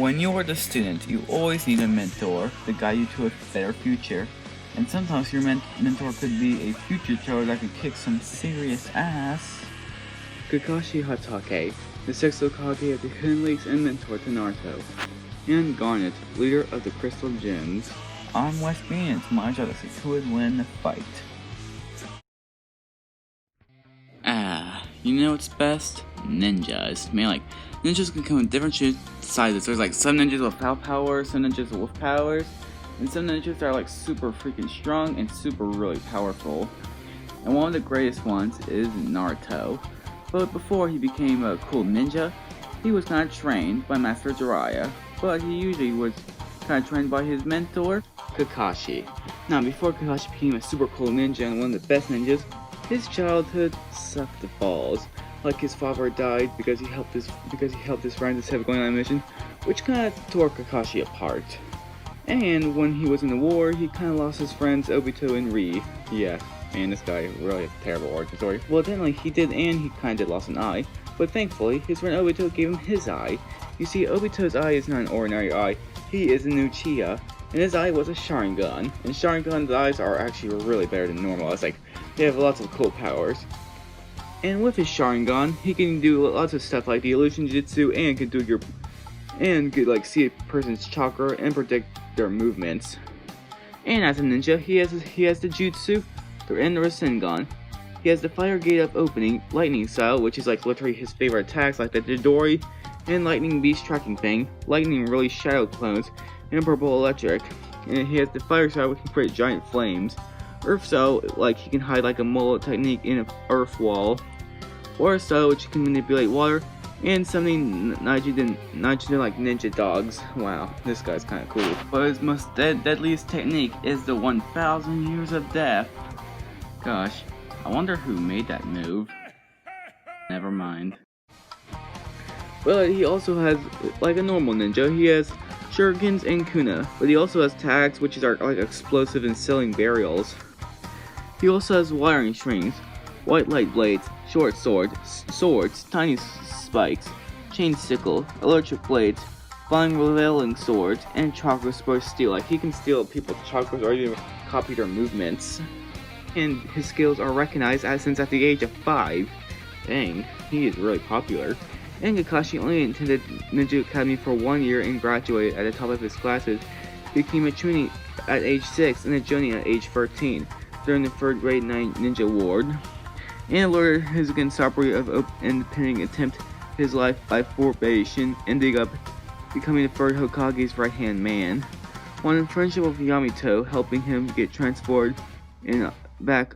When you are the student, you always need a mentor to guide you to a better future. And sometimes your mentor could be a future teller that could kick some serious ass. Kakashi Hatake, the sixth Hokage of the Hidden Lakes and mentor to Naruto. And Garnet, leader of the Crystal Gems. I'm West Bean, and it's my job to see who would win the fight. You know what's best? Ninjas. Man, like, ninjas can come in different sizes. There's like some ninjas without powers, some ninjas with powers, and some ninjas are like super freaking strong and super really powerful. And one of the greatest ones is Naruto. But before he became a cool ninja, he was kind of trained by Master Jiraiya, but he usually was kind of trained by his mentor, Kakashi. Now, before Kakashi became a super cool ninja and one of the best ninjas, his childhood sucked the balls. Like his father died because he helped his friends instead of going on a mission, which kind of tore Kakashi apart. And when he was in the war, he kind of lost his friends Obito and Ri. Yeah, man, this guy really has a terrible origin story. Well, technically he did, and he kind of lost an eye, but thankfully his friend Obito gave him his eye. You see, Obito's eye is not an ordinary eye. He is an Uchiha, and his eye was a Sharingan. And Sharingan's eyes are actually really better than normal. It's like they have lots of cool powers. And with his Sharingan, he can do lots of stuff like the illusion jutsu, and could like see a person's chakra and predict their movements. And as a ninja, he has the jutsu and the Rasengan. He has the fire gate up opening, lightning style, which is like literally his favorite attacks, like the Dodori and lightning beast tracking thing, lightning release shadow clones, and purple electric. And he has the fire style, which can create giant flames. Earth style, like he can hide like a mullet technique in an earth wall. Water style, which can manipulate water, and something nitrogen like ninja dogs. Wow, this guy's kind of cool. But his most deadliest technique is the 1,000 years of death. Gosh, I wonder who made that move. Never mind. But he also has, like a normal ninja, he has shurikens and kuna, but he also has tags, which are like explosive and selling burials. He also has wiring strings, white light blades, short swords, tiny spikes, chain sickle, electric blades, flying revealing swords, and chakra burst steel. Like he can steal people's chakras or even copy their movements. And his skills are recognized since at the age of 5. Dang, he is really popular. And Kakashi only attended Ninja Academy for 1 year and graduated at the top of his classes. He became a Chunin at age 6 and a Jonin at age 13 during the 3rd grade Ninja Award. And lured his Gensaburi of independent attempt his life by formation, ending up becoming the 3rd Hokage's right-hand man. One in friendship with Yamato, helping him get transported and back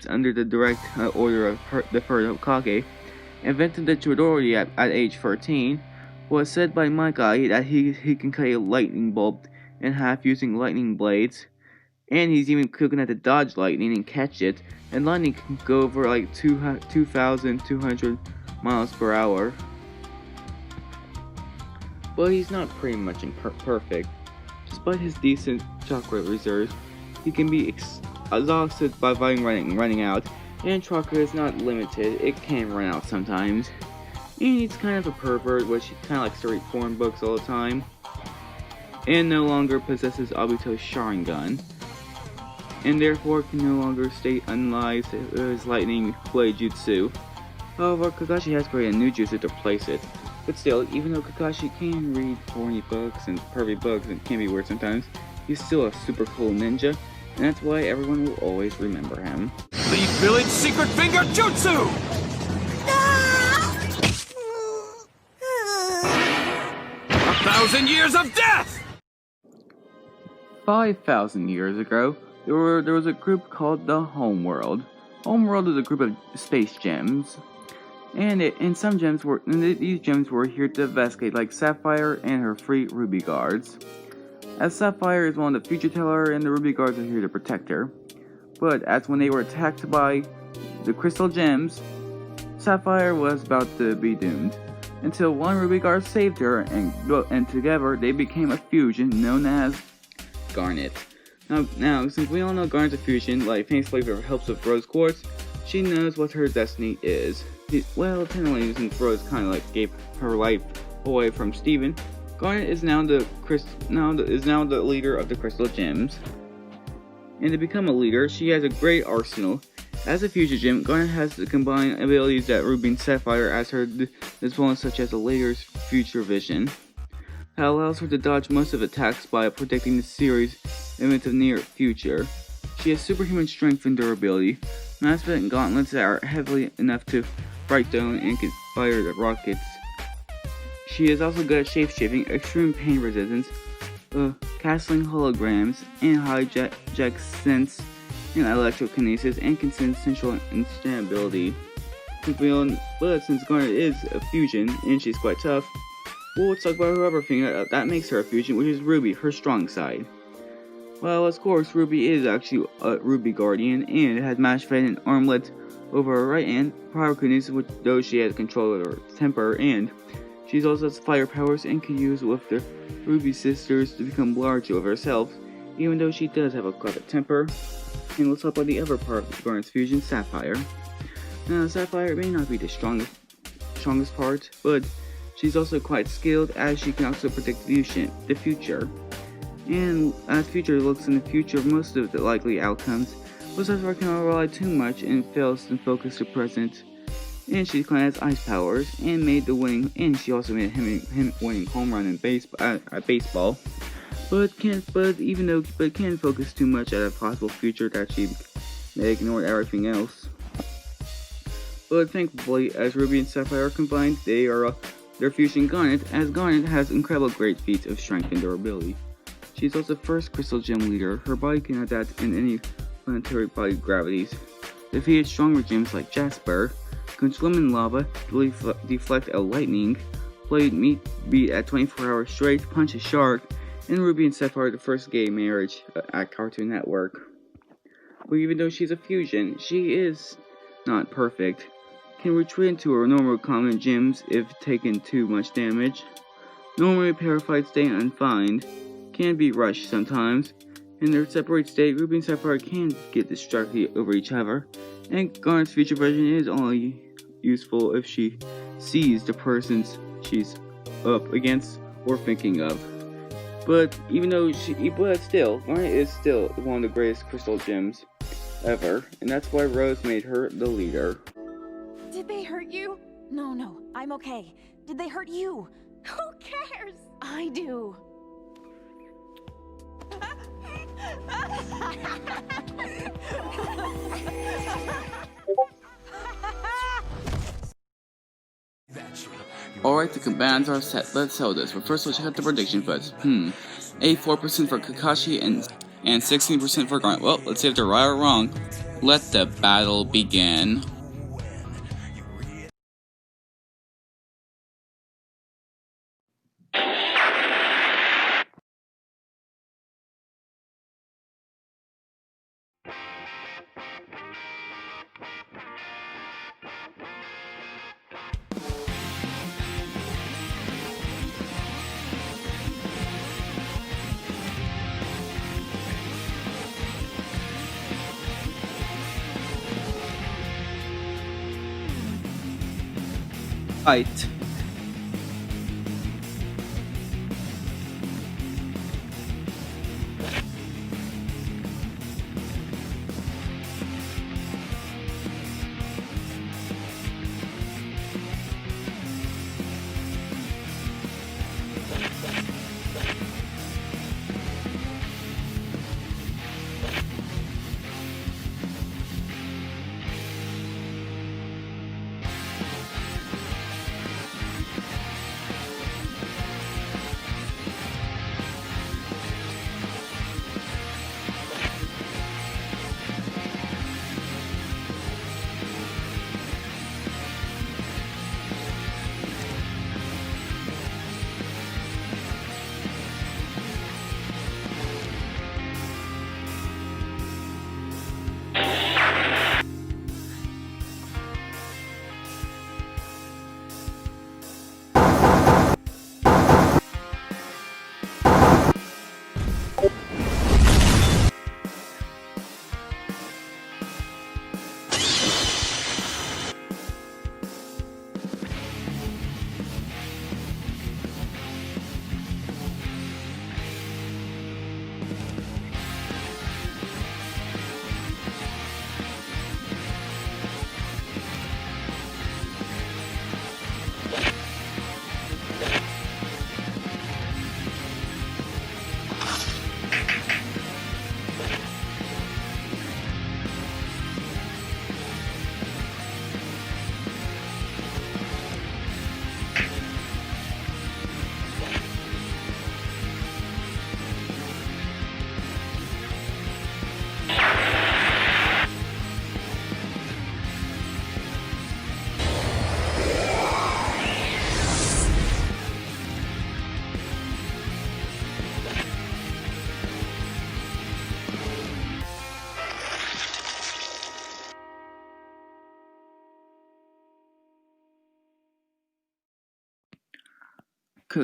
under the direct order of the 3rd Hokage. Invented the Chidori at age 13, was said by Maikai that he can cut a lightning bolt in half using lightning blades, and he's even cooking at to dodge lightning and catch it, and lightning can go over like 2,200 miles per hour. But he's not pretty much perfect. Despite his decent chakra reserves, he can be exhausted by running out. And chakra is not limited, it can run out sometimes. And he's kind of a pervert, which he kind of likes to read porn books all the time. And no longer possesses Obito's Sharingan. And therefore can no longer stay unalive his lightning blade jutsu. However, Kakashi has created a new jutsu to replace it. But still, even though Kakashi can read porny books and pervy books and can be weird sometimes, he's still a super cool ninja. And that's why everyone will always remember him. Lead Village Secret Finger Jutsu! 1,000 years of death! 5,000 years ago, there was a group called the Homeworld. Homeworld is a group of space gems. And these gems were here to investigate, like Sapphire and her 3 Ruby Guards. As Sapphire is one of the future teller, and the Ruby Guards are here to protect her. But as when they were attacked by the Crystal Gems, Sapphire was about to be doomed. Until one Ruby Guard saved her, and together they became a fusion known as Garnet. Now, since we all know Garnet's a fusion, like famously with her helps with Rose Quartz, she knows what her destiny is. Well, technically, since Rose kind of like gave her life away from Steven, Garnet is now the leader of the Crystal Gems. And to become a leader, she has a great arsenal. As a future gem, Garnet has the combined abilities that Ruby and Sapphire as her disciplines, such as the leader's future vision. That allows her to dodge most of attacks by predicting the series events of near future. She has superhuman strength and durability, massively and gauntlets that are heavy enough to break stone and can fire the rockets. She is also good at shape-shifting, extreme pain resistance, casting holograms, and hijack sense and electrokinesis, and can sense central instability. But since Garnet is a fusion and she's quite tough, well, let's talk about her other thing that makes her a fusion, which is Ruby, her strong side. Well, of course, Ruby is actually a Ruby Guardian and has Mash Fed and armlets over her right hand, pyrokinesis, which though she has control of her temper, and she also has fire powers and can use with the Ruby sisters to become large over herself, even though she does have a quiet temper. And let's talk about the other part of Garnet's fusion, Sapphire. Now, Sapphire may not be the strongest part, but she's also quite skilled, as she can also predict the future. And as future looks in the future, most of the likely outcomes, but Sapphire cannot rely too much and fails to focus the present. And she has ice powers and she also made him winning home run in baseball. But can focus too much at a possible future that she may ignore everything else. But thankfully, as Ruby and Sapphire are combined, they're fusing Garnet, as Garnet has incredible great feats of strength and durability. She's also the first Crystal Gem leader. Her body can adapt in any planetary body gravities. Defeated stronger gems like Jasper, can swim in lava, deflect a lightning, played meat beat at 24 hours straight, punch a shark, and Ruby and Sapphire the first gay marriage at Cartoon Network. But even though she's a fusion, she is not perfect. Can retreat into her normal common gems if taken too much damage. Normally purified state unfined. Can be rushed sometimes. In their separate state, Ruby and Sapphire can get distracted over each other. And Garnet's future version is only useful if she sees the persons she's up against or thinking of. But still, Garnet is still one of the greatest Crystal Gems ever, and that's why Rose made her the leader. Did they hurt you? No, I'm okay. Did they hurt you? Who cares? I do. Alright, the commands are set. Let's sell this. But first, let's check out the prediction first. 84% for Kakashi and 16% for Garnet. Well, let's see if they're right or wrong. Let the battle begin. Fight.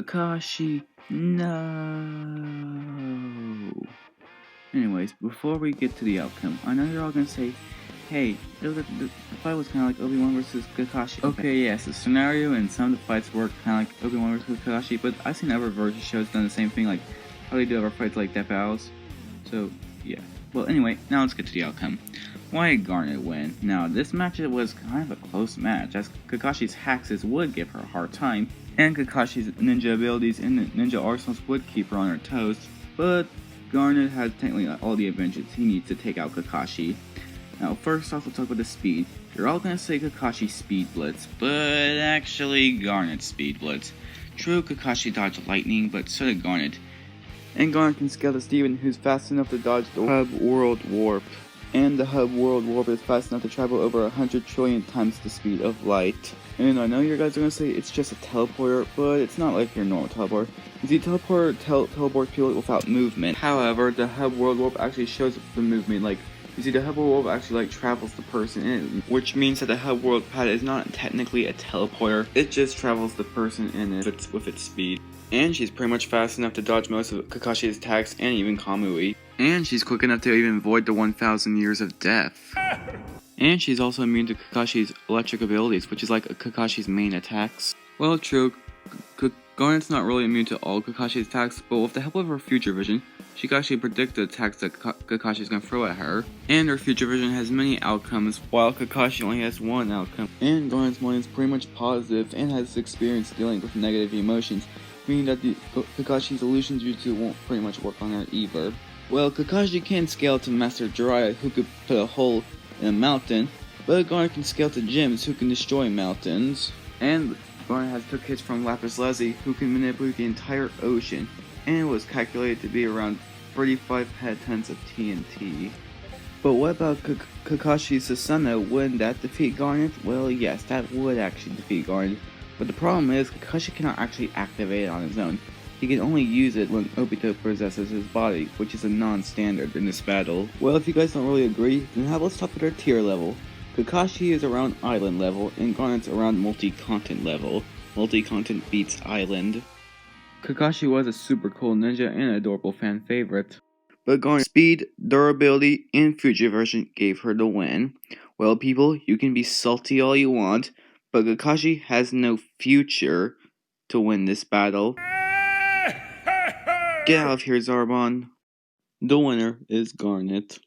Kakashi, no. Anyways, before we get to the outcome, I know you're all gonna say, hey, the fight was kind of like Obi-Wan versus Kakashi. Okay, yes, the scenario and some of the fights were kind of like Obi-Wan versus Kakashi, but I've seen other version shows done the same thing, like how they do other fights like Death Battles. So, yeah. Well, anyway, now let's get to the outcome. Why did Garnet win? Now, this match was kind of a close match, as Kakashi's hacks would give her a hard time, and Kakashi's ninja abilities and ninja arsenals would keep her on her toes, but Garnet has technically all the advantages he needs to take out Kakashi. Now, first off, we'll talk about the speed. You're all gonna say Kakashi Speed Blitz, but actually Garnet Speed Blitz. True, Kakashi dodged lightning, but so did Garnet. And Garnet can scale to Steven, who's fast enough to dodge the Hub World Warp. And the Hub World Warp is fast enough to travel over 100 trillion times the speed of light. And I know you guys are gonna say it's just a teleporter, but it's not like your normal teleporter. You see, teleporter teleports people without movement. However, the Hub World Warp actually shows the movement. Like, you see, the Hub World Warp actually travels the person in it, which means that the Hub World Pad is not technically a teleporter. It just travels the person in it with its speed. And she's pretty much fast enough to dodge most of Kakashi's attacks and even Kamui. And she's quick enough to even avoid the 1,000 years of death. And she's also immune to Kakashi's electric abilities, which is like Kakashi's main attacks. Well, true, Garnet's not really immune to all Kakashi's attacks, but with the help of her future vision, she can actually predict the attacks that Kakashi's gonna throw at her. And her future vision has many outcomes, while Kakashi only has one outcome. And Garnet's mind is pretty much positive and has experience dealing with negative emotions, meaning that Kakashi's illusion jutsu won't pretty much work on her either. Well, Kakashi can scale to Master Jiraiya, who could put a hole in a mountain, but Garnet can scale to gems, who can destroy mountains. And Garnet has took hits from Lapis Lazuli, who can manipulate the entire ocean, and it was calculated to be around 35 tons of TNT. But what about Kakashi's Susanoo? Wouldn't that defeat Garnet? Well, yes, that would actually defeat Garnet. But the problem is, Kakashi cannot actually activate it on his own. He can only use it when Obito possesses his body, which is a non-standard in this battle. Well, if you guys don't really agree, then let's top at our tier level. Kakashi is around island level, and Garnet's around multi-continent level. Multi-continent beats island. Kakashi was a super cool ninja and an adorable fan favorite. But Garnet's speed, durability, and future version gave her the win. Well, people, you can be salty all you want, but Kakashi has no future to win this battle. Get out of here, Zarbon. The winner is Garnet.